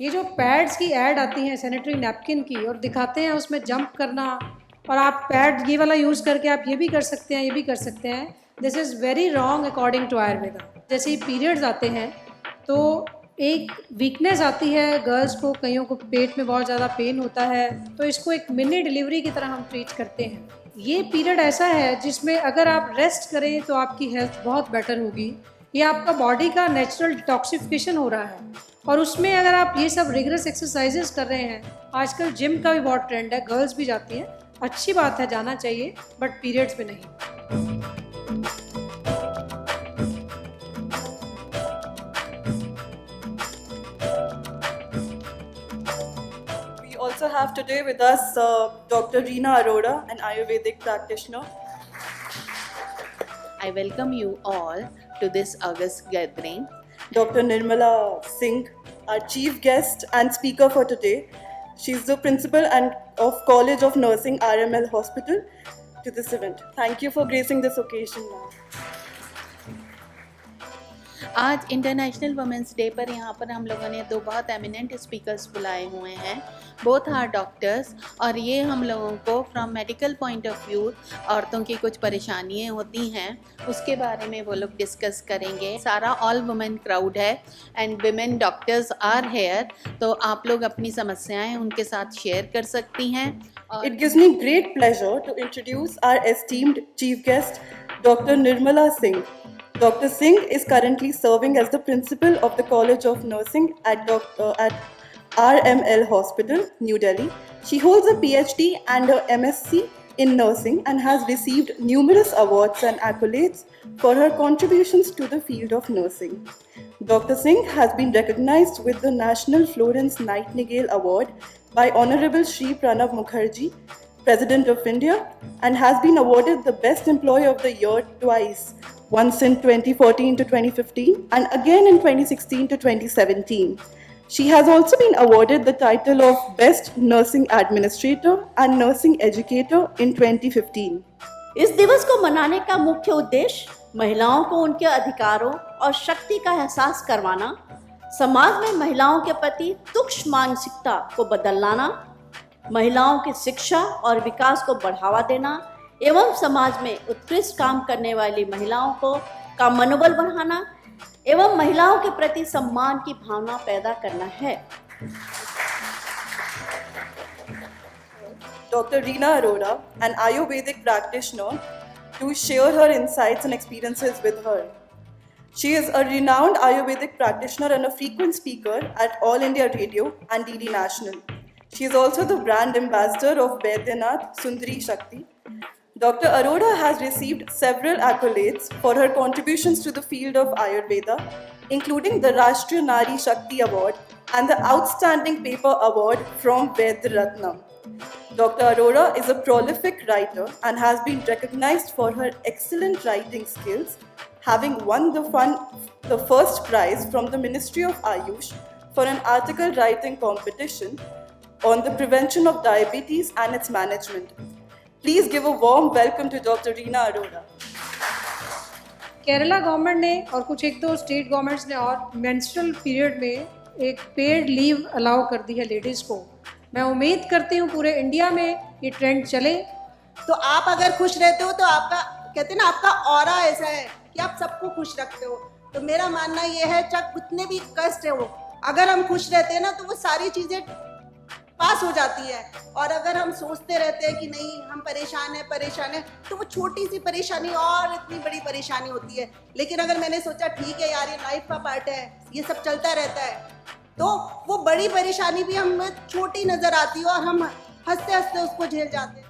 ये जो पैड्स की ऐड आती हैं सैनिटरी नैपकिन की और दिखाते हैं उसमें जंप करना और आप पैड ये वाला यूज़ करके आप ये भी कर सकते हैं, ये भी कर सकते हैं, this is very wrong according to Ayurveda. जैसे ही पीरियड्स आते हैं तो एक वीकनेस आती है गर्ल्स को, कईयों को पेट में बहुत ज़्यादा पेन होता है, तो इसको एक मिनी डिलीवरी की तरह हम ट्रीट करते हैं। ये पीरियड ऐसा है जिसमें अगर आप रेस्ट करें तो आपकी हेल्थ बहुत बेटर होगी। ये आपका बॉडी का नेचुरल डिटॉक्सिफिकेशन हो रहा है और उसमें अगर आप ये सब रिगरस एक्सरसाइजेस कर रहे हैं, आजकल जिम का भी बहुत ट्रेंड है, गर्ल्स भी जाती हैं, अच्छी बात है, जाना चाहिए, बट पीरियड्स में नहीं। We also have today with us Dr. Reena Arora, an Ayurvedic practitioner. I welcome you all to this August gathering. Dr. Nirmala Singh, our chief guest and speaker for today. She's the principal of College of Nursing, RML Hospital, to this event. Thank you for gracing this occasion, ma'am. आज international women's day पर यहाँ पर हम लोगों ने दो बहुत eminent speakers बुलाए हुए हैं, बोथ आर डॉक्टर्स, और ये हम लोगों को from medical point of view औरतों की कुछ परेशानियाँ होती हैं उसके बारे में वो लोग डिस्कस करेंगे। सारा ऑल वुमेन क्राउड है and women doctors are here, तो आप लोग अपनी समस्याएं उनके साथ शेयर कर सकती हैं। It gives me great pleasure to introduce our esteemed chief guest, Dr. Nirmala Singh. Dr. Singh is currently serving as the principal of the College of Nursing at RML Hospital, New Delhi. She holds a PhD and a MSc in nursing and has received numerous awards and accolades for her contributions to the field of nursing. Dr. Singh has been recognized with the National Florence Nightingale Award by Honorable Shri Pranab Mukherjee, President of India, and has been awarded the Best Employee of the Year twice, once in 2014 to 2015 and again in 2016 to 2017. She has also been awarded the title of Best Nursing Administrator and Nursing Educator in 2015. इस दिवस को मनाने का मुख्य उद्देश्य महिलाओं को उनके अधिकारों और शक्ति का एहसास करवाना, समाज में महिलाओं के प्रति तुच्छ मानसिकता को बदलना, महिलाओं की शिक्षा और विकास को बढ़ावा देना एवं समाज में उत्कृष्ट काम करने वाली महिलाओं का मनोबल बढ़ाना एवं महिलाओं के प्रति सम्मान की भावना पैदा करना है। Dr. Reena Arora, an Ayurvedic practitioner, to share her insights and experiences with her. She is a renowned Ayurvedic practitioner and a frequent speaker at All India Radio and DD National. She is also the brand ambassador of Baidyanath Sundari Shakti. Dr. Arora has received several accolades for her contributions to the field of Ayurveda, including the Rashtriya Nari Shakti Award and the Outstanding Paper Award from Vaidya Ratna. Dr. Arora is a prolific writer and has been recognized for her excellent writing skills, having won the first prize from the Ministry of Ayush for an article writing competition on the prevention of diabetes and its management. Please give a warm welcome to Dr. Reena Arora. Kerala government ने और कुछ एक दो state governments ने और menstrual period में एक paid leave allow कर दी है लेडीज़ को। मैं उम्मीद करती हूँ पूरे इंडिया में ये ट्रेंड चले। तो आप अगर खुश रहते हो तो आपका, कहते हैं ना, आपका ऑरा ऐसा है कि आप सबको खुश रखते हो। तो मेरा मानना ये है, चाहे कितने भी कष्ट हो, अगर हम खुश रहते हैं ना तो वो सारी चीज़ें पास हो जाती है। और अगर हम सोचते रहते हैं कि नहीं हम परेशान हैं, तो वो छोटी सी परेशानी और इतनी बड़ी परेशानी होती है। लेकिन अगर मैंने सोचा ठीक है यार, ये लाइफ का पार्ट है, ये सब चलता रहता है, तो वो बड़ी परेशानी भी हमें छोटी नज़र आती है और हम हंसते हंसते उसको झेल जाते हैं।